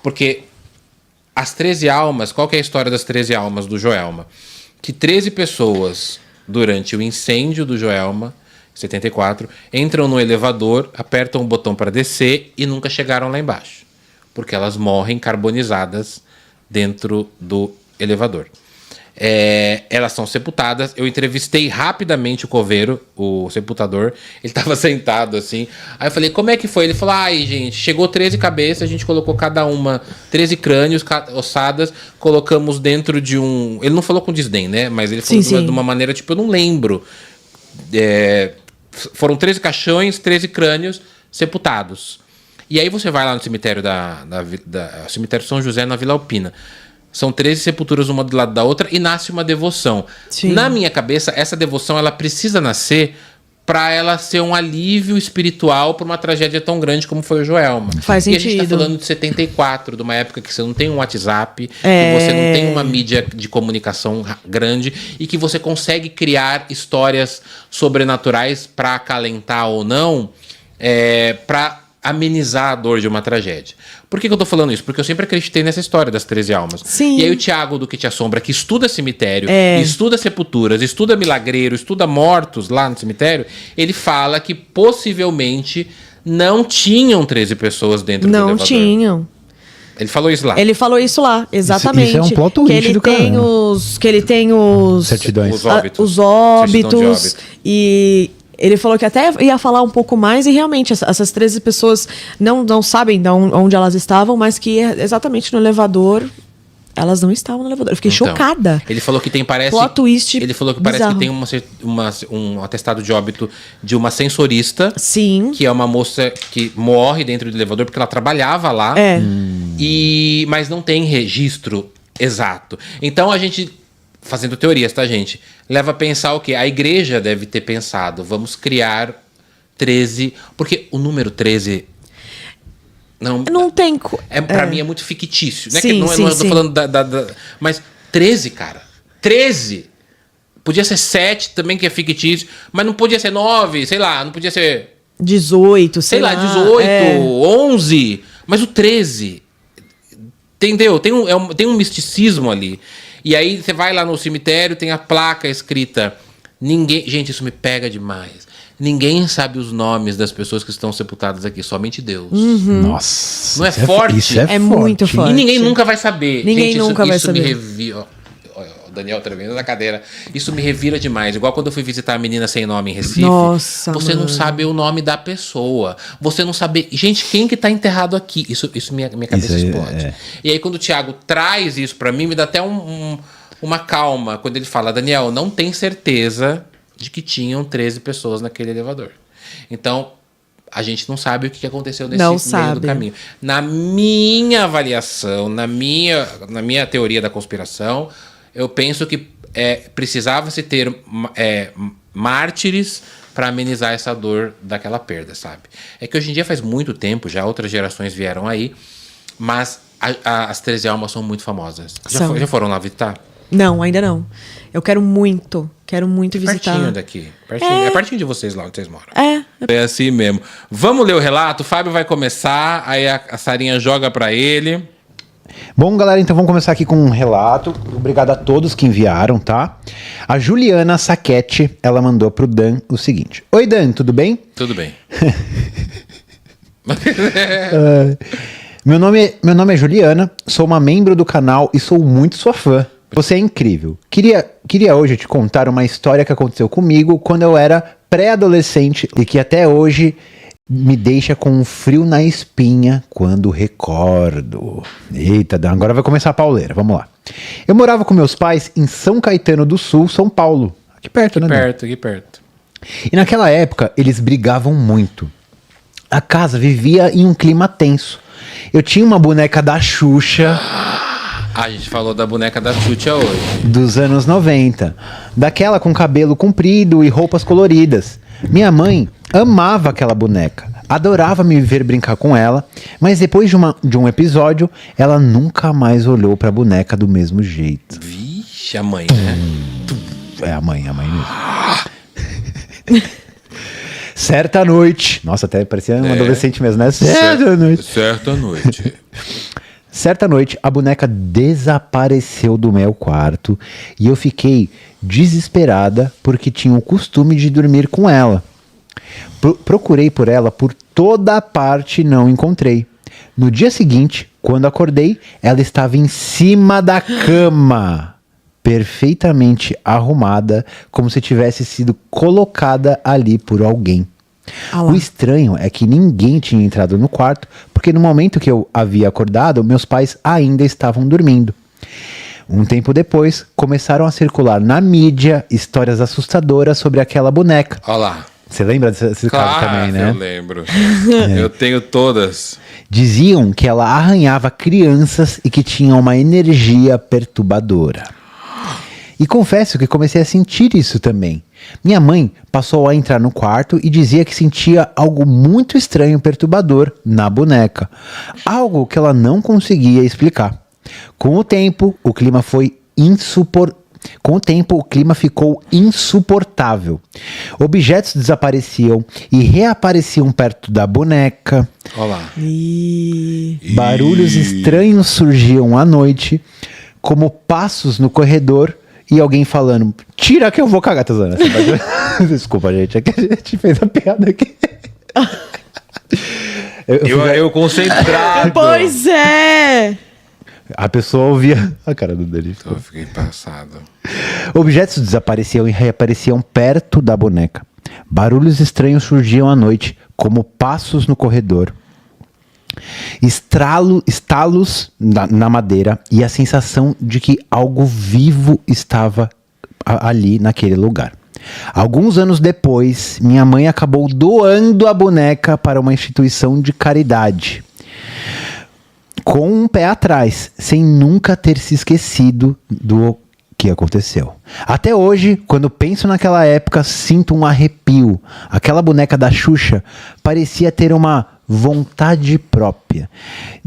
Porque as 13 almas, qual que é a história das 13 almas do Joelma? Que 13 pessoas, durante o incêndio do Joelma, 74, entram no elevador, apertam o botão para descer e nunca chegaram lá embaixo. Porque elas morrem carbonizadas dentro do elevador. Elas são sepultadas. Eu entrevistei rapidamente o coveiro, o sepultador. Ele estava sentado assim. Aí eu falei, como é que foi? Ele falou, ai gente, chegou 13 cabeças, a gente colocou cada uma 13 crânios, ossadas, colocamos dentro de um... Ele não falou com desdém, né? Mas ele falou de uma maneira, tipo, eu não lembro. Foram 13 caixões, 13 crânios sepultados. E aí você vai lá no cemitério cemitério São José, na Vila Alpina. São 13 sepulturas uma do lado da outra e nasce uma devoção. Sim. Na minha cabeça, essa devoção ela precisa nascer para ela ser um alívio espiritual para uma tragédia tão grande como foi o Joelma. Faz sentido. E a gente está falando de 74, de uma época que você não tem um WhatsApp, que você não tem uma mídia de comunicação grande e que você consegue criar histórias sobrenaturais para acalentar ou não, para amenizar a dor de uma tragédia. Por que eu tô falando isso? Porque eu sempre acreditei nessa história das 13 almas. Sim. E aí o Tiago do Que Te Assombra, que estuda cemitério, estuda sepulturas, estuda milagreiro, estuda mortos lá no cemitério, ele fala que possivelmente não tinham 13 pessoas dentro do elevador. Não tinham. Ele falou isso lá. Ele falou isso lá, exatamente. Isso é um plot twist que ele tem os certidões. Os óbitos. E ele falou que até ia falar um pouco mais, e realmente essas 13 pessoas não sabem de onde elas estavam, mas que exatamente no elevador, elas não estavam no elevador. Eu fiquei chocada. Ele falou que tem, parece... Plot twist ele falou que bizarro. parece que tem um atestado de óbito de uma sensorista. Sim. Que é uma moça que morre dentro do elevador porque ela trabalhava lá. Mas não tem registro exato. Então a gente... Fazendo teorias, tá, gente? Leva a pensar o quê? A igreja deve ter pensado, vamos criar 13... Porque o número 13... Não tem... Pra mim é muito fictício. Não é sim, que não sim. tô falando mas 13, cara. 13! Podia ser 7 também, que é fictício. Mas não podia ser 9, sei lá. Não podia ser... 18, sei lá. 18, 11. Mas o 13... Entendeu? Tem um misticismo ali. E aí você vai lá no cemitério, tem a placa escrita... Gente, isso me pega demais. Ninguém sabe os nomes das pessoas que estão sepultadas aqui, somente Deus. Nossa. Não é forte? Isso é muito forte. E ninguém nunca vai saber. Ninguém nunca vai saber. Isso me revira... O Daniel tremendo na cadeira. Isso me revira demais. Igual quando eu fui visitar a Menina Sem Nome em Recife. Nossa, você não sabe o nome da pessoa. Você não sabe... Gente, quem que tá enterrado aqui? Isso minha cabeça explode. E aí quando o Thiago traz isso pra mim, me dá até uma calma. Quando ele fala, Daniel, não tem certeza de que tinham 13 pessoas naquele elevador. Então... A gente não sabe o que aconteceu nesse meio do caminho. Na minha avaliação, na minha teoria da conspiração, eu penso que precisava-se ter mártires para amenizar essa dor daquela perda, sabe? É que hoje em dia faz muito tempo, já outras gerações vieram aí, mas as 13 almas são muito famosas. Já foram lá visitar? Não, ainda não. Eu quero muito visitar. Pertinho daqui. É pertinho de vocês lá onde vocês moram. É assim mesmo. Vamos ler o relato? O Fábio vai começar, aí a Sarinha joga pra ele. Bom, galera, então vamos começar aqui com um relato. Obrigado a todos que enviaram, tá? A Juliana Saquete, ela mandou pro Dan o seguinte. Oi, Dan, tudo bem? Tudo bem. Meu nome é Juliana, sou uma membro do canal e sou muito sua fã. Você é incrível. Queria hoje te contar uma história que aconteceu comigo quando eu era pré-adolescente e que até hoje me deixa com um frio na espinha quando recordo. Eita, Dan, agora vai começar a pauleira, vamos lá. Eu morava com meus pais em São Caetano do Sul, São Paulo. Aqui perto, né? Aqui perto. E naquela época, eles brigavam muito. A casa vivia em um clima tenso. Eu tinha uma boneca da Xuxa... A gente falou da boneca da Xuxa hoje. Dos anos 90. Daquela com cabelo comprido e roupas coloridas. Minha mãe amava aquela boneca. Adorava me ver brincar com ela. Mas depois de um episódio, ela nunca mais olhou pra boneca do mesmo jeito. Vixe, a mãe, né? É a mãe mesmo. Certa noite. Nossa, até parecia um adolescente mesmo, né? Certa noite. Certa noite, a boneca desapareceu do meu quarto e eu fiquei desesperada porque tinha o costume de dormir com ela. Procurei por ela por toda parte e não encontrei. No dia seguinte, quando acordei, ela estava em cima da cama, perfeitamente arrumada, como se tivesse sido colocada ali por alguém. O estranho é que ninguém tinha entrado no quarto, porque no momento que eu havia acordado, meus pais ainda estavam dormindo. Um tempo depois, começaram a circular na mídia histórias assustadoras sobre aquela boneca. Olha lá. Você lembra desse caso também, né? Eu lembro. Eu tenho todas. Diziam que ela arranhava crianças e que tinha uma energia perturbadora. E confesso que comecei a sentir isso também. Minha mãe passou a entrar no quarto e dizia que sentia algo muito estranho e perturbador na boneca. Algo que ela não conseguia explicar. Com o tempo, o clima ficou insuportável. Objetos desapareciam e reapareciam perto da boneca. Olá. Barulhos estranhos surgiam à noite, como passos no corredor e alguém falando: tira que eu vou cagar, Tazana. Desculpa, gente, é que a gente fez a piada aqui. Eu concentrado. Pois é! A pessoa ouvia a cara do dele. Eu fiquei passado. Objetos desapareciam e reapareciam perto da boneca. Barulhos estranhos surgiam à noite, como passos no corredor. Estalos na madeira e a sensação de que algo vivo estava ali naquele lugar. Alguns anos depois, minha mãe acabou doando a boneca para uma instituição de caridade, com um pé atrás, sem nunca ter se esquecido do que aconteceu. Até hoje, quando penso naquela época, sinto um arrepio. Aquela boneca da Xuxa parecia ter uma vontade própria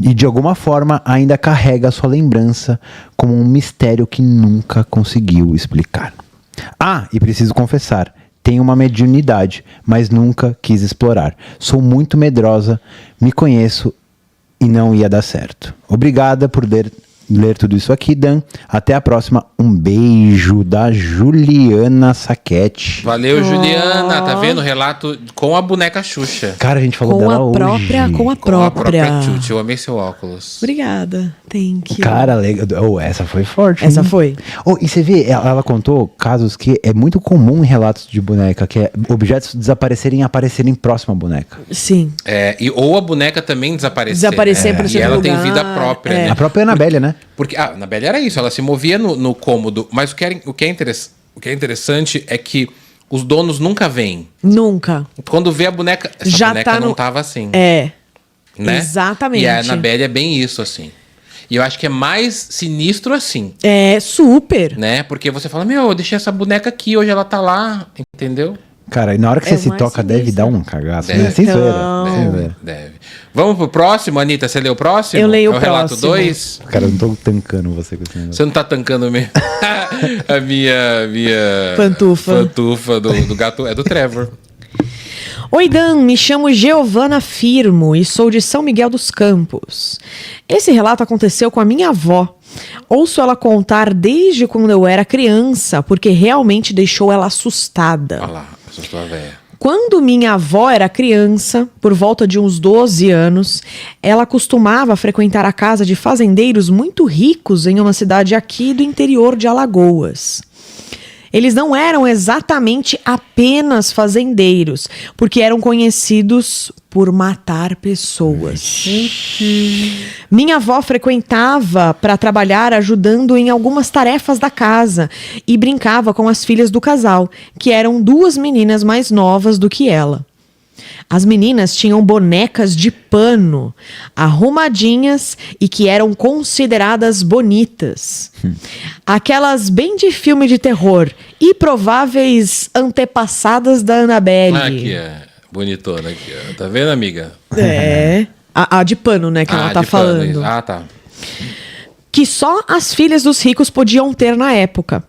e de alguma forma ainda carrega a sua lembrança como um mistério que nunca conseguiu explicar. E preciso confessar, tenho uma mediunidade, mas nunca quis explorar. Sou muito medrosa, me conheço e não ia dar certo. Obrigada por ler tudo isso aqui, Dan. Até a próxima. Um beijo da Juliana Saquete. Valeu, Juliana. Tá vendo? Relato com a boneca Xuxa. Cara, a gente falou dela hoje. Com a própria. Xuxa. Eu amei seu óculos. Obrigada. Thank you. Cara, legal. Essa foi forte. Essa hein? foi. E você vê, ela contou casos que é muito comum em relatos de boneca, que é objetos desaparecerem e aparecerem próximo à boneca. Sim. Ou a boneca também desaparecer. Por E ela tem vida própria, né? A própria Annabelle, né? Porque a Annabelle era isso, ela se movia no cômodo. Mas o que é interessante é que os donos nunca vêm. Nunca. Quando vê a boneca, essa boneca não tava assim. É. Né? Exatamente. E a Annabelle é bem isso, assim. E eu acho que é mais sinistro assim. É, super. Né? Porque você fala, eu deixei essa boneca aqui, hoje ela tá lá, entendeu? Cara, e na hora que você se toca, deve dar um cagaço. Né? Sem zoeira. Deve. Vamos pro próximo, Anitta? Você leu o próximo? Eu leio o relato 2? Cara, eu não tô tancando você com esse negócio. Você não tá tancando mesmo? A minha pantufa do gato é do Trevor. Oi, Dan, me chamo Giovana Firmo e sou de São Miguel dos Campos. Esse relato aconteceu com a minha avó. Ouço ela contar desde quando eu era criança, porque realmente deixou ela assustada. Olha lá, assustou a véia. Quando minha avó era criança, por volta de uns 12 anos, ela costumava frequentar a casa de fazendeiros muito ricos em uma cidade aqui do interior de Alagoas. Eles não eram exatamente apenas fazendeiros, porque eram conhecidos por matar pessoas. Minha avó frequentava para trabalhar ajudando em algumas tarefas da casa e brincava com as filhas do casal, que eram 2 meninas mais novas do que ela. As meninas tinham bonecas de pano, arrumadinhas e que eram consideradas bonitas. Aquelas bem de filme de terror e prováveis antepassadas da Annabelle. Aqui, bonitona aqui, ó. Tá vendo, amiga? É. A de pano, né, que ela tá falando. Tá. Que só as filhas dos ricos podiam ter na época.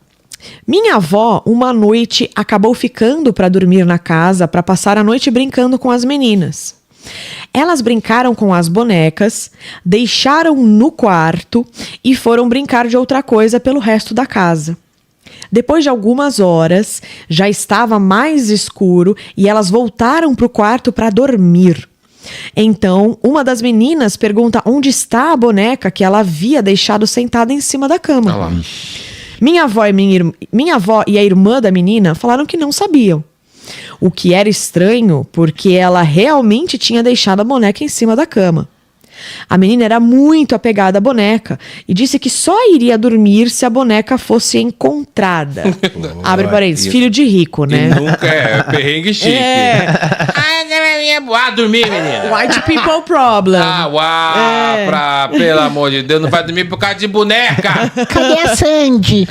Minha avó, uma noite, acabou ficando para dormir na casa para passar a noite brincando com as meninas. Elas brincaram com as bonecas, deixaram no quarto e foram brincar de outra coisa pelo resto da casa. Depois de algumas horas, já estava mais escuro e elas voltaram para o quarto para dormir. Então, uma das meninas pergunta onde está a boneca que ela havia deixado sentada em cima da cama. Olha lá. Minha avó e a irmã da menina falaram que não sabiam. O que era estranho, porque ela realmente tinha deixado a boneca em cima da cama. A menina era muito apegada à boneca e disse que só iria dormir se a boneca fosse encontrada. Abre parênteses, filho de rico, né? E nunca perrengue chique. Dormir, menina. White people problem. Pelo amor de Deus, não vai dormir por causa de boneca. Cadê a Sandy?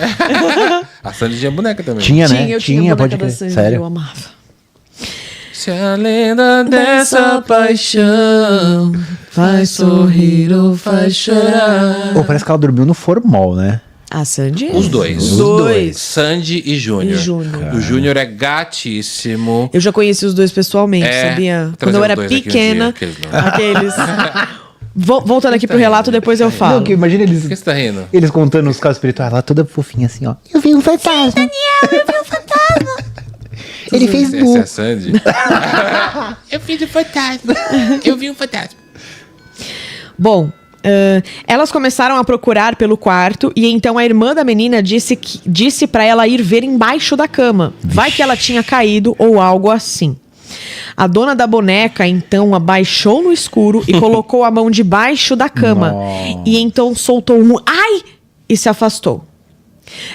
A Sandy tinha boneca também. Tinha, né? Eu tinha pode boneca da crer. Sandy, Sério? eu amava. Se a lenda dessa paixão faz sorrir ou faz chorar. Pô, parece que ela dormiu no formol, né? A Sandy? Os dois. Os dois. Sandy e Júnior. E Júnior. O Júnior é gatíssimo. Eu já conheci os dois pessoalmente, sabia? Quando eu era pequena. Aqueles. Voltando aqui pro relato, depois eu falo. Não, que imagina Por eles, que você tá rindo? eles contando os casos espirituais lá, toda fofinha assim, ó. Eu vi um fantasma. Daniel, eu vi um fantasma. Ele fez Essa é bu. a Sandy? Eu fiz um fantasma. Eu vi um fantasma. Bom, elas começaram a procurar pelo quarto e então a irmã da menina disse para ela ir ver embaixo da cama. Vai que ela tinha caído ou algo assim. A dona da boneca então abaixou no escuro e colocou a mão debaixo da cama. Nossa. E então soltou um ai e se afastou.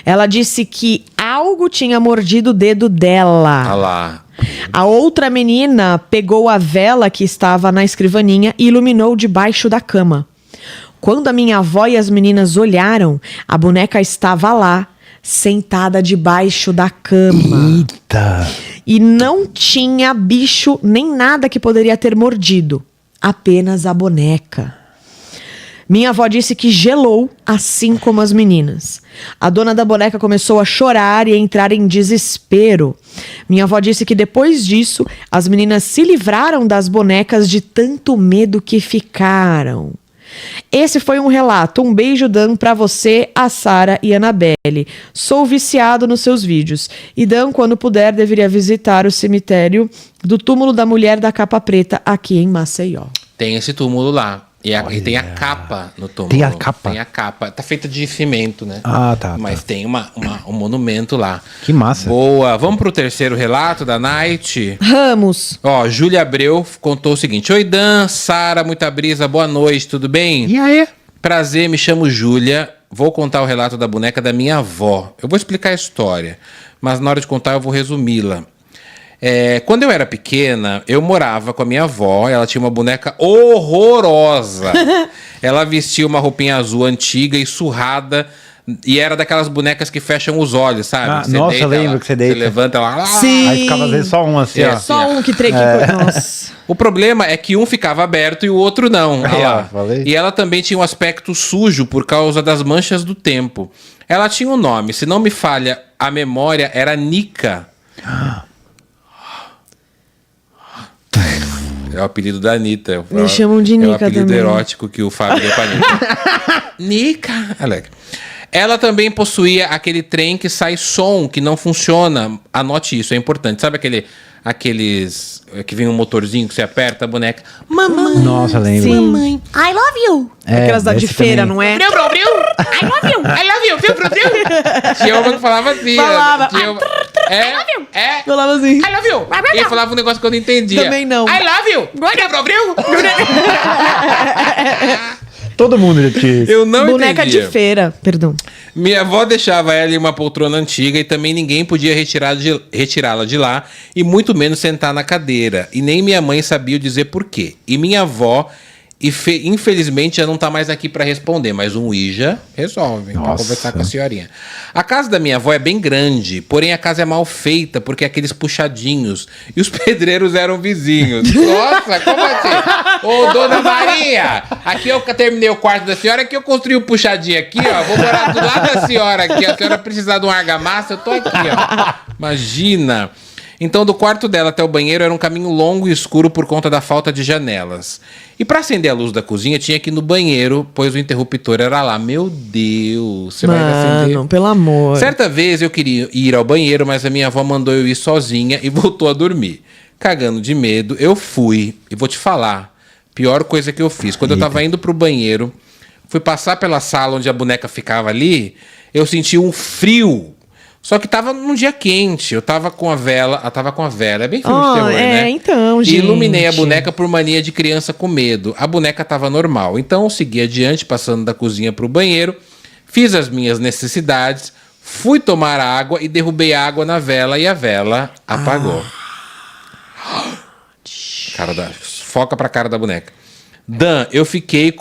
Ela disse que algo tinha mordido o dedo dela. Olha lá. A outra menina pegou a vela que estava na escrivaninha e iluminou debaixo da cama. Quando a minha avó e as meninas olharam, a boneca estava lá, sentada debaixo da cama. Eita! E não tinha bicho nem nada que poderia ter mordido. Apenas a boneca. Minha avó disse que gelou, assim como as meninas. A dona da boneca começou a chorar e a entrar em desespero. Minha avó disse que depois disso, as meninas se livraram das bonecas de tanto medo que ficaram. Esse foi um relato. Um beijo, Dan, pra você, a Sara e a Anabelle. Sou viciado nos seus vídeos. E Dan, quando puder, deveria visitar o cemitério do túmulo da mulher da capa preta aqui em Maceió. Tem esse túmulo lá. E tem a capa no túmulo. Tem a capa? Tem a capa. Tá feita de cimento, né? Ah, tá. Mas tem um monumento lá. Que massa. Boa. Vamos pro terceiro relato da Night. Ramos. Ó, Júlia Abreu contou o seguinte. Oi, Dan, Sara, muita brisa, boa noite, tudo bem? E aí? Prazer, me chamo Júlia. Vou contar o relato da boneca da minha avó. Eu vou explicar a história, mas na hora de contar eu vou resumi-la. Quando eu era pequena, eu morava com a minha avó. Ela tinha uma boneca horrorosa. Ela vestia uma roupinha azul antiga e surrada. E era daquelas bonecas que fecham os olhos, sabe? Ah, Que você nossa, deita, eu lembro ela- que você deita. Você levanta ela. Sim. Aí ficava às vezes só um assim, ó. Só um que Nossa. O problema é que um ficava aberto e o outro não. Olha Aí, ó, lá. falei. E ela também tinha um aspecto sujo por causa das manchas do tempo. Ela tinha um nome, se não me falha a memória, era Nica. É o apelido da Anitta. Me chamam de É o Nica apelido também. erótico que o Fábio deu pra Nica. Nica! Alex. Ela também possuía aquele trem que sai som, que não funciona. Anote isso, é importante. Sabe aqueles que vem um motorzinho que você aperta a boneca? Mamãe! Nossa, lembro. Sim. Mãe, I love you. Aquelas da de esse feira, também. não é? I love you. I love you. Viu, viu? Tinha uma que falava assim. Falava. Tinha uma... É. Eu falava assim. I love you. Ele falava um negócio que eu não entendia. Também não. I love you. Todo mundo já tinha isso. Eu não Boneca entendia. de feira. Perdão. Minha avó deixava ela em uma poltrona antiga e também ninguém podia retirá-la de lá e muito menos sentar na cadeira. E nem minha mãe sabia dizer por quê. E minha avó, infelizmente, já não tá mais aqui para responder, mas um Ouija resolve. Pra Nossa. conversar com a senhorinha. A casa da minha avó é bem grande, porém a casa é mal feita porque é aqueles puxadinhos. E os pedreiros eram vizinhos. Nossa, como assim? Ô, dona Maria, aqui eu terminei o quarto da senhora, aqui eu construí o puxadinho aqui, ó. Vou morar do lado da senhora aqui. A senhora precisar de um argamassa, eu tô aqui, ó. Imagina. Então, do quarto dela até o banheiro era um caminho longo e escuro por conta da falta de janelas. E para acender a luz da cozinha, tinha que ir no banheiro, pois o interruptor era lá. Meu Deus, você vai acender? Mano, pelo amor. Certa vez eu queria ir ao banheiro, mas a minha avó mandou eu ir sozinha e voltou a dormir. Cagando de medo, eu fui. E vou te falar, pior coisa que eu fiz. Quando eu tava indo pro banheiro, fui passar pela sala onde a boneca ficava ali, eu senti um frio. Só que tava num dia quente, eu tava com a vela, é bem filme de terror, né? Então, E gente. iluminei a boneca por mania de criança com medo. A boneca tava normal, então eu segui adiante, passando da cozinha pro banheiro, fiz as minhas necessidades, fui tomar água e derrubei água na vela e a vela apagou. Foca pra cara da boneca. Dan, eu fiquei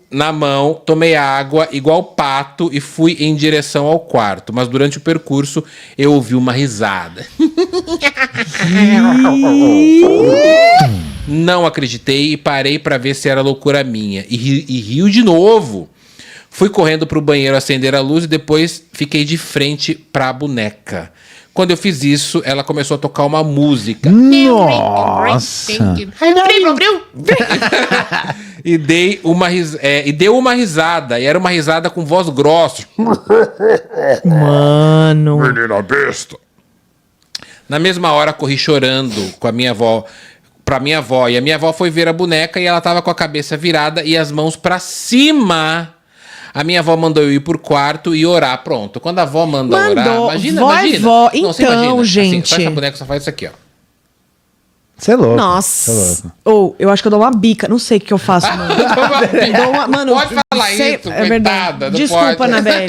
na mão, tomei água igual pato e fui em direção ao quarto. Mas durante o percurso eu ouvi uma risada. Não acreditei e parei pra ver se era loucura minha. E riu de novo. Fui correndo pro banheiro acender a luz e depois fiquei de frente pra boneca. Quando eu fiz isso, ela começou a tocar uma música. Nossa! E deu uma risada. E era uma risada com voz grossa. Mano. Menina besta. Na mesma hora, corri chorando com a minha avó, pra minha avó. E a minha avó foi ver a boneca e ela tava com a cabeça virada e as mãos pra cima. A minha avó mandou eu ir pro quarto e orar. Pronto. Quando a avó manda orar... Imagina. Vó, Não, você então, imagina. gente. Assim, essa boneca só faz isso aqui, ó. Você é louco. Nossa. Ou, eu acho que eu dou uma bica. Não sei o que eu faço, mano. Mano, Pode falar sei- isso, é verdade. coitada. Não Desculpa, pode. Anabelle.